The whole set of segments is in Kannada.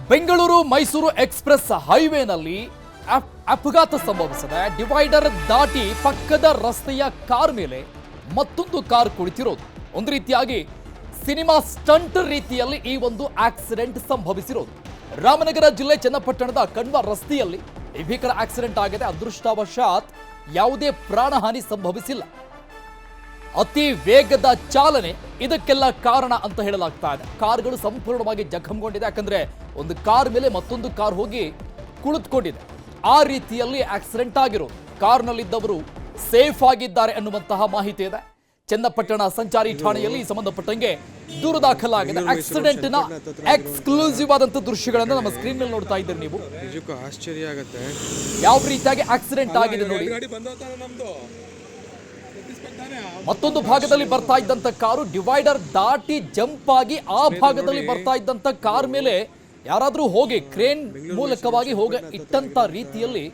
ಬೆಂಗಳೂರು ಮೈಸೂರು ಎಕ್ಸ್‌ಪ್ರೆಸ್ ಹೈವೇನಲ್ಲಿ ಅಪಘಾತ ಸಂಭವಿಸಿದೆ. ಡಿವೈಡರ್ ದಾಟಿ ಪಕ್ಕದ ರಸ್ತೆಯ ಕಾರ್ ಮೇಲೆ ಮತ್ತೊಂದು ಕಾರ್ ಕುಳಿತಿರೋದು. ಒಂದು ರೀತಿಯಾಗಿ ಸಿನಿಮಾ ಸ್ಟಂಟ್ ರೀತಿಯಲ್ಲಿ ಈ ಒಂದು ಆಕ್ಸಿಡೆಂಟ್ ಸಂಭವಿಸಿರೋದು. ರಾಮನಗರ ಜಿಲ್ಲೆ ಚನ್ನಪಟ್ಟಣದ ಕಣ್ವ ರಸ್ತೆಯಲ್ಲಿ ಈ ಭೀಕರ ಆಕ್ಸಿಡೆಂಟ್ ಆಗಿದೆ. ಅದೃಷ್ಟವಶಾತ್ ಯಾವುದೇ ಪ್ರಾಣಹಾನಿ ಸಂಭವಿಸಿಲ್ಲ. ಅತಿ ವೇಗದ ಚಾಲನೆ ಇದಕ್ಕೆಲ್ಲ ಕಾರಣ ಅಂತ ಹೇಳಲಾಗ್ತಾ ಇದೆ. ಕಾರ್ಗಳು ಸಂಪೂರ್ಣವಾಗಿ ಜಖಂಗೊಂಡಿದೆ. ಯಾಕಂದ್ರೆ ಒಂದು ಕಾರ್ ಮೇಲೆ ಮತ್ತೊಂದು ಕಾರ್ ಹೋಗಿ ಕುಳಿತುಕೊಂಡಿದೆ. ಆ ರೀತಿಯಲ್ಲಿ ಆಕ್ಸಿಡೆಂಟ್ ಆಗಿರೋದು. ಕಾರ್ನಲ್ಲಿದ್ದವರು ಸೇಫ್ ಆಗಿದ್ದಾರೆ ಅನ್ನುವಂತಹ ಮಾಹಿತಿ ಇದೆ. ಚನ್ನಪಟ್ಟಣ ಸಂಚಾರಿ ಠಾಣೆಯಲ್ಲಿ ಸಂಬಂಧಪಟ್ಟಂಗೆ ದೂರು ದಾಖಲಾಗಿದೆ. ಆಕ್ಸಿಡೆಂಟ್ ನ ಎಕ್ಸ್ಕ್ಲೂಸಿವ್ ಆದಂತ ದೃಶ್ಯಗಳನ್ನು ನಮ್ಮ ಸ್ಕ್ರೀನ್ ಮೇಲೆ ನೋಡ್ತಾ ಇದ್ದೀರಿ ನೀವು. ನಿಜಕ್ಕೂ ಆಶ್ಚರ್ಯ ಆಗುತ್ತೆ ಯಾವ ರೀತಿಯಾಗಿ ಆಕ್ಸಿಡೆಂಟ್ ಆಗಿದೆ ನೋಡಿ. ಮತ್ತೊಂದು ಭಾಗದಲ್ಲಿ ಬರ್ತಾ ಇದ್ದಂತ ಕಾರು ಡಿವೈಡರ್ ದಾಟಿ ಜಂಪ್ ಆಗಿ ಆ ಭಾಗದಲ್ಲಿ ಬರ್ತಾ ಇದ್ದಂತ ಕಾರ್ ಮೇಲೆ ಯಾರಾದ್ರೂ ಹೋಗಿ ಕ್ರೇನ್ ಮೂಲಕವಾಗಿ ಹೋಗಿ ಇಟ್ಟಂತ ರೀತಿಯಲ್ಲಿ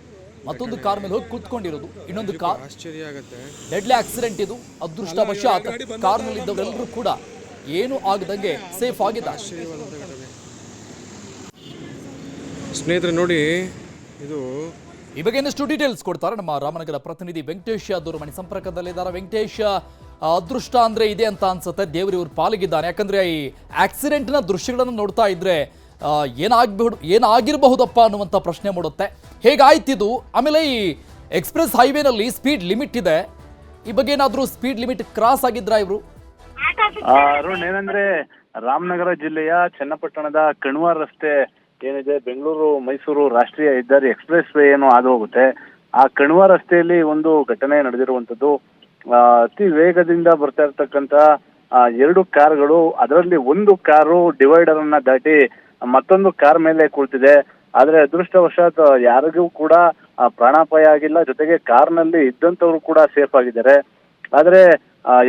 ಮತ್ತೊಂದು ಕಾರ್ ಮೇಲೆ ಹೋಗಿ ಕೂತ್ಕೊಂಡಿರೋದು. ಇನ್ನೊಂದು ಕಾರ್ ಆಶ್ಚರ್ಯ ಆಗುತ್ತೆ. ಡೆಡ್ಲಿ ಆಕ್ಸಿಡೆಂಟ್ ಇದು. ಅದೃಷ್ಟವಶಾತ್ ಕಾರ್ನಲ್ಲಿದ್ದವರೆಲ್ಲರೂ ಕೂಡ ಏನು ಆಗದಂಗೆ ಸೇಫ್ ಆಗಿದ್ದಾರೆ. ಸ್ನೇಹಿತರೆ ನೋಡಿ, ಇದು ಈ ಬಗ್ಗೆ ಇನ್ನಷ್ಟು ಡೀಟೇಲ್ಸ್ ಕೊಡ್ತಾರೆ ನಮ್ಮ ರಾಮನಗರ ಪ್ರತಿನಿಧಿ ವೆಂಕಟೇಶ್ ದೂರವಾಣಿ ಸಂಪರ್ಕದಲ್ಲಿದ್ದಾರೆ. ವೆಂಕಟೇಶ್, ಅದೃಷ್ಟ ಅಂದ್ರೆ ಇದೆ ಅಂತ ಅನ್ಸುತ್ತೆ. ದೇವರು ಇವ್ರು ಪಾಲಿಗಿದ್ದಾನೆ. ಯಾಕಂದ್ರೆ ಈ ಆಕ್ಸಿಡೆಂಟ್ ನ ದೃಶ್ಯಗಳನ್ನು ನೋಡ್ತಾ ಇದ್ರೆ ಏನಾಗಿರಬಹುದಪ್ಪ ಅನ್ನುವಂಥ ಪ್ರಶ್ನೆ ಮೂಡುತ್ತೆ. ಹೇಗಾಯ್ತಿದು? ಆಮೇಲೆ ಈ ಎಕ್ಸ್ಪ್ರೆಸ್ ಹೈವೇನಲ್ಲಿ ಸ್ಪೀಡ್ ಲಿಮಿಟ್ ಇದೆ. ಈ ಬಗ್ಗೆ ಏನಾದರೂ ಸ್ಪೀಡ್ ಲಿಮಿಟ್ ಕ್ರಾಸ್ ಆಗಿದ್ರಾ ಇವರು? ಅರುಣ್, ಏನಂದ್ರೆ ರಾಮನಗರ ಜಿಲ್ಲೆಯ ಚನ್ನಪಟ್ಟಣದ ಕಣ್ವ ರಸ್ತೆ ಏನಿದೆ, ಬೆಂಗಳೂರು ಮೈಸೂರು ರಾಷ್ಟ್ರೀಯ ಹೆದ್ದಾರಿ ಎಕ್ಸ್ಪ್ರೆಸ್ ವೇ ಏನು ಹಾದು ಹೋಗುತ್ತೆ, ಆ ಕಣ್ವ ರಸ್ತೆಯಲ್ಲಿ ಒಂದು ಘಟನೆ ನಡೆದಿರುವಂತದ್ದು. ಅತಿ ವೇಗದಿಂದ ಬರ್ತಾ ಇರ್ತಕ್ಕಂತ ಎರಡು ಕಾರ್ಗಳು, ಅದರಲ್ಲಿ ಒಂದು ಕಾರು ಡಿವೈಡರ್ ಅನ್ನ ದಾಟಿ ಮತ್ತೊಂದು ಕಾರ್ ಮೇಲೆ ಕುಳಿತಿದೆ. ಆದ್ರೆ ಅದೃಷ್ಟವಶಾತ್ ಯಾರಿಗೂ ಕೂಡ ಪ್ರಾಣಾಪಾಯ ಆಗಿಲ್ಲ. ಜೊತೆಗೆ ಕಾರ್ನಲ್ಲಿ ಇದ್ದಂತವ್ರು ಕೂಡ ಸೇಫ್ ಆಗಿದ್ದಾರೆ. ಆದ್ರೆ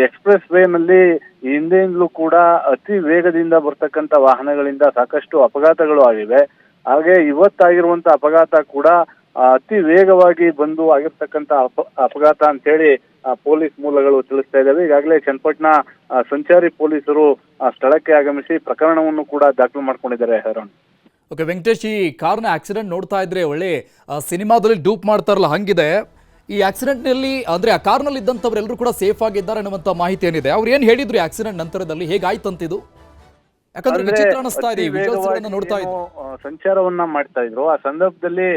ಎಕ್ಸ್ಪ್ರೆಸ್ ವೇ ನಲ್ಲಿ ಹಿಂದೆಯಿಂದಲೂ ಕೂಡ ಅತಿ ವೇಗದಿಂದ ಬರ್ತಕ್ಕಂಥ ವಾಹನಗಳಿಂದ ಸಾಕಷ್ಟು ಅಪಘಾತಗಳು ಆಗಿವೆ. ಹಾಗೆ ಇವತ್ತಾಗಿರುವಂತ ಅಪಘಾತ ಕೂಡ ಅತಿ ವೇಗವಾಗಿ ಬಂದು ಆಗಿರ್ತಕ್ಕಂಥ ಅಪಘಾತ ಅಂತೇಳಿ ಪೊಲೀಸ್ ಮೂಲಗಳು ತಿಳಿಸ್ತಾ ಇದ್ದಾವೆ. ಈಗಾಗಲೇ ಚನ್ನಪಟ್ಟಣ ಸಂಚಾರಿ ಪೊಲೀಸರು ಸ್ಥಳಕ್ಕೆ ಆಗಮಿಸಿ ಪ್ರಕರಣವನ್ನು ಕೂಡ ದಾಖಲು ಮಾಡ್ಕೊಂಡಿದ್ದಾರೆ. ಅರುಣ್, ಓಕೆ ವೆಂಕಟೇಶ್, ಈ ಕಾರ್ನ ಆಕ್ಸಿಡೆಂಟ್ ನೋಡ್ತಾ ಇದ್ರೆ ಒಳ್ಳೆ ಸಿನಿಮಾದಲ್ಲಿ ಡೂಪ್ ಮಾಡ್ತಾರಲ್ಲ ಹಂಗಿದೆ. ಈ ಆಕ್ಸಿಡೆಂಟ್ ನಲ್ಲಿ ಅಂದ್ರೆ ಆ ಕಾರ್ನಲ್ಲಿ ಇದ್ದಂಥವ್ರೆಲ್ಲರೂ ಕೂಡ ಸೇಫ್ ಆಗಿದ್ದಾರೆ ಅನ್ನುವಂತ ಮಾಹಿತಿ ಏನಿದೆ. ಅವ್ರು ಏನ್ ಹೇಳಿದ್ರು ಆಕ್ಸಿಡೆಂಟ್ ನಂತರದಲ್ಲಿ, ಹೇಗಾಯ್ತಂತಿದು? ಯಾಕಂದ್ರೆ ವಿಚಿತ್ರ ಅನಿಸ್ತಾ ಇದೆ ಈ ವಿಜುವಲ್ಸ್ ಗಳನ್ನ ನೋಡ್ತಾ ಇದ್ರು. ಸಂಚಾರವನ್ನ ಮಾಡ್ತಾ ಇದ್ರು. ಆ ಸಂದರ್ಭದಲ್ಲಿ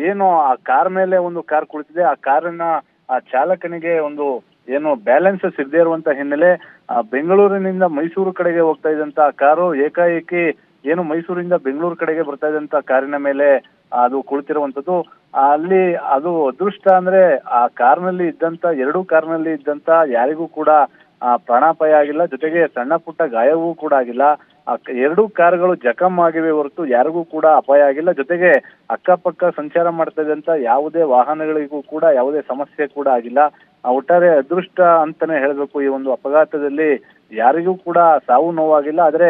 ಏನು ಆ ಕಾರ್ ಮೇಲೆ ಒಂದು ಕಾರ್ ಕುಳಿತಿದೆ, ಆ ಕಾರಿನ ಆ ಚಾಲಕನಿಗೆ ಒಂದು ಏನು ಬ್ಯಾಲೆನ್ಸ್ ಸಿಗದೇ ಇರುವಂತ ಹಿನ್ನೆಲೆ ಬೆಂಗಳೂರಿನಿಂದ ಮೈಸೂರು ಕಡೆಗೆ ಹೋಗ್ತಾ ಇದ್ದಂತ ಕಾರು ಏಕಾಏಕಿ ಏನು ಮೈಸೂರಿಂದ ಬೆಂಗಳೂರು ಕಡೆಗೆ ಬರ್ತಾ ಇದ್ದಂತ ಕಾರಿನ ಮೇಲೆ ಅದು ಕುಳಿತಿರುವಂತದ್ದು. ಅಲ್ಲಿ ಅದು ಅದೃಷ್ಟ ಅಂದ್ರೆ ಆ ಕಾರ್ನಲ್ಲಿ ಇದ್ದಂತ ಎರಡು ಕಾರ್ನಲ್ಲಿ ಇದ್ದಂತ ಯಾರಿಗೂ ಕೂಡ ಪ್ರಾಣಾಪಾಯ ಆಗಿಲ್ಲ. ಜೊತೆಗೆ ಸಣ್ಣ ಪುಟ್ಟ ಗಾಯವೂ ಕೂಡ ಆಗಿಲ್ಲ. ಎರಡು ಕಾರುಗಳು ಜಖಂ ಆಗಿವೆ ಹೊರತು ಯಾರಿಗೂ ಕೂಡ ಅಪಾಯ ಆಗಿಲ್ಲ. ಜೊತೆಗೆ ಅಕ್ಕಪಕ್ಕ ಸಂಚಾರ ಮಾಡ್ತಾ ಇದ್ದಂತ ಯಾವುದೇ ವಾಹನಗಳಿಗೂ ಕೂಡ ಯಾವುದೇ ಸಮಸ್ಯೆ ಕೂಡ ಆಗಿಲ್ಲ. ಒಟ್ಟಾರೆ ಅದೃಷ್ಟ ಅಂತಾನೆ ಹೇಳ್ಬೇಕು. ಈ ಒಂದು ಅಪಘಾತದಲ್ಲಿ ಯಾರಿಗೂ ಕೂಡ ಸಾವು ನೋವಾಗಿಲ್ಲ. ಆದ್ರೆ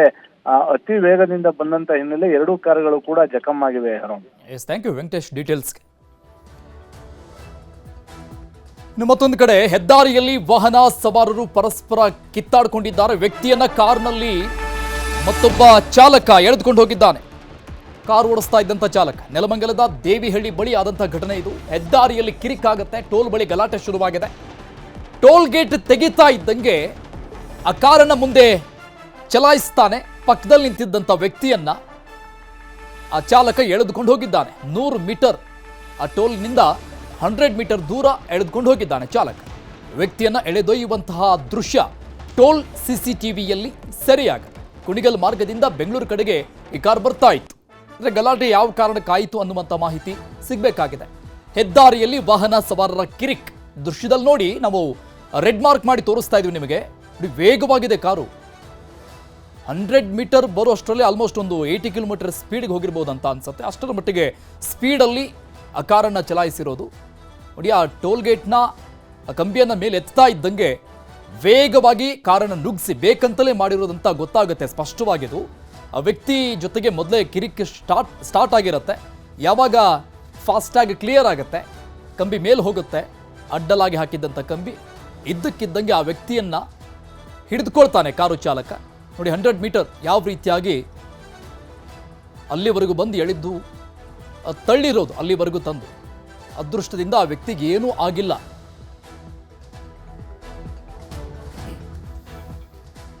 ಅತಿ ವೇಗದಿಂದ ಬಂದಂತ ಹಿನ್ನೆಲೆ ಎರಡು ಕಾರುಗಳು ಕೂಡ ಜಖಂ ಆಗಿವೆ. ಥ್ಯಾಂಕ್ ಯು ವೆಂಕಟೇಶ್ ಡೀಟೇಲ್ಸ್ಗೆ. ಇನ್ನು ಮತ್ತೊಂದು ಕಡೆ ಹೆದ್ದಾರಿಯಲ್ಲಿ ವಾಹನ ಸವಾರರು ಪರಸ್ಪರ ಕಿತ್ತಾಡಿಕೊಂಡಿದ್ದಾರೆ. ವ್ಯಕ್ತಿಯನ್ನ ಕಾರ್ನಲ್ಲಿ ಮತ್ತೊಬ್ಬ ಚಾಲಕ ಎಳೆದುಕೊಂಡು ಹೋಗಿದ್ದಾನೆ. ಕಾರ್ ಓಡಿಸ್ತಾ ಇದ್ದಂಥ ಚಾಲಕ. ನೆಲಮಂಗಲದ ದೇವಿಹಳ್ಳಿ ಬಳಿ ಆದಂಥ ಘಟನೆ ಇದು. ಹೆದ್ದಾರಿಯಲ್ಲಿ ಕಿರಿಕಾಗುತ್ತೆ. ಟೋಲ್ ಬಳಿ ಗಲಾಟೆ ಶುರುವಾಗಿದೆ. ಟೋಲ್ ಗೇಟ್ ತೆಗಿತಾ ಇದ್ದಂಗೆ ಆ ಕಾರನ್ನ ಮುಂದೆ ಚಲಾಯಿಸ್ತಾನೆ. ಪಕ್ಕದಲ್ಲಿ ನಿಂತಿದ್ದಂಥ ವ್ಯಕ್ತಿಯನ್ನ ಆ ಚಾಲಕ ಎಳೆದುಕೊಂಡು ಹೋಗಿದ್ದಾನೆ. 100 ಮೀಟರ್ ಆ ಟೋಲ್ನಿಂದ 100 ಮೀಟರ್ ದೂರ ಎಳೆದುಕೊಂಡು ಹೋಗಿದ್ದಾನೆ ಚಾಲಕ. ವ್ಯಕ್ತಿಯನ್ನ ಎಳೆದೊಯ್ಯುವಂತಹ ದೃಶ್ಯ ಟೋಲ್ ಸಿಸಿಟಿವಿಯಲ್ಲಿ ಸೆರೆಯಾಗಿದೆ. ಕುಣಿಗಲ್ ಮಾರ್ಗದಿಂದ ಬೆಂಗಳೂರು ಕಡೆಗೆ ಈ ಕಾರ್ ಬರ್ತಾ ಇತ್ತು. ಅಂದರೆ ಗಲಾಟೆ ಯಾವ ಕಾರಣಕ್ಕಾಯಿತು ಅನ್ನುವಂಥ ಮಾಹಿತಿ ಸಿಗಬೇಕಾಗಿದೆ. ಹೆದ್ದಾರಿಯಲ್ಲಿ ವಾಹನ ಸವಾರರ ಕಿರಿಕ್ ದೃಶ್ಯದಲ್ಲಿ ನೋಡಿ, ನಾವು ರೆಡ್ ಮಾರ್ಕ್ ಮಾಡಿ ತೋರಿಸ್ತಾ ಇದೀವಿ ನಿಮಗೆ. ವೇಗವಾಗಿದೆ ಕಾರು. 100 ಮೀಟರ್ ಬರುವಷ್ಟರಲ್ಲಿ ಆಲ್ಮೋಸ್ಟ್ ಒಂದು 80 ಕಿಲೋಮೀಟರ್ ಸ್ಪೀಡ್ಗೆ ಹೋಗಿರ್ಬೋದು ಅಂತ ಅನ್ಸುತ್ತೆ. ಅಷ್ಟರ ಮಟ್ಟಿಗೆ ಸ್ಪೀಡಲ್ಲಿ ಆ ಕಾರನ್ನು ಚಲಾಯಿಸಿರೋದು ನೋಡಿ. ಆ ಟೋಲ್ ಗೇಟ್ನ ಕಂಬಿಯನ್ನು ಮೇಲೆ ಎತ್ತಾ ಇದ್ದಂಗೆ ವೇಗವಾಗಿ ಕಾರನ್ನು ನುಗ್ಗಿಸಿ ಬೇಕಂತಲೇ ಮಾಡಿರೋದಂತ ಗೊತ್ತಾಗುತ್ತೆ ಸ್ಪಷ್ಟವಾಗಿದ್ದು. ಆ ವ್ಯಕ್ತಿ ಜೊತೆಗೆ ಮೊದಲೇ ಕಿರಿಕ್ ಸ್ಟಾರ್ಟ್ ಆಗಿರುತ್ತೆ. ಯಾವಾಗ ಫಾಸ್ಟಾಗಿ ಕ್ಲಿಯರ್ ಆಗುತ್ತೆ, ಕಂಬಿ ಮೇಲೆ ಹೋಗುತ್ತೆ, ಅಡ್ಡಲಾಗಿ ಹಾಕಿದ್ದಂಥ ಕಂಬಿ ಇದ್ದಕ್ಕಿದ್ದಂಗೆ ಆ ವ್ಯಕ್ತಿಯನ್ನ ಹಿಡಿದುಕೊಳ್ತಾನೆ ಕಾರು ಚಾಲಕ. ನೋಡಿ 100 ಮೀಟರ್ ಯಾವ ರೀತಿಯಾಗಿ ಅಲ್ಲಿವರೆಗೂ ಬಂದು ಎಳಿದ್ದು ತಳ್ಳಿರೋದು, ಅಲ್ಲಿವರೆಗೂ ತಂದು. ಅದೃಷ್ಟದಿಂದ ಆ ವ್ಯಕ್ತಿಗೆ ಏನೂ ಆಗಿಲ್ಲ.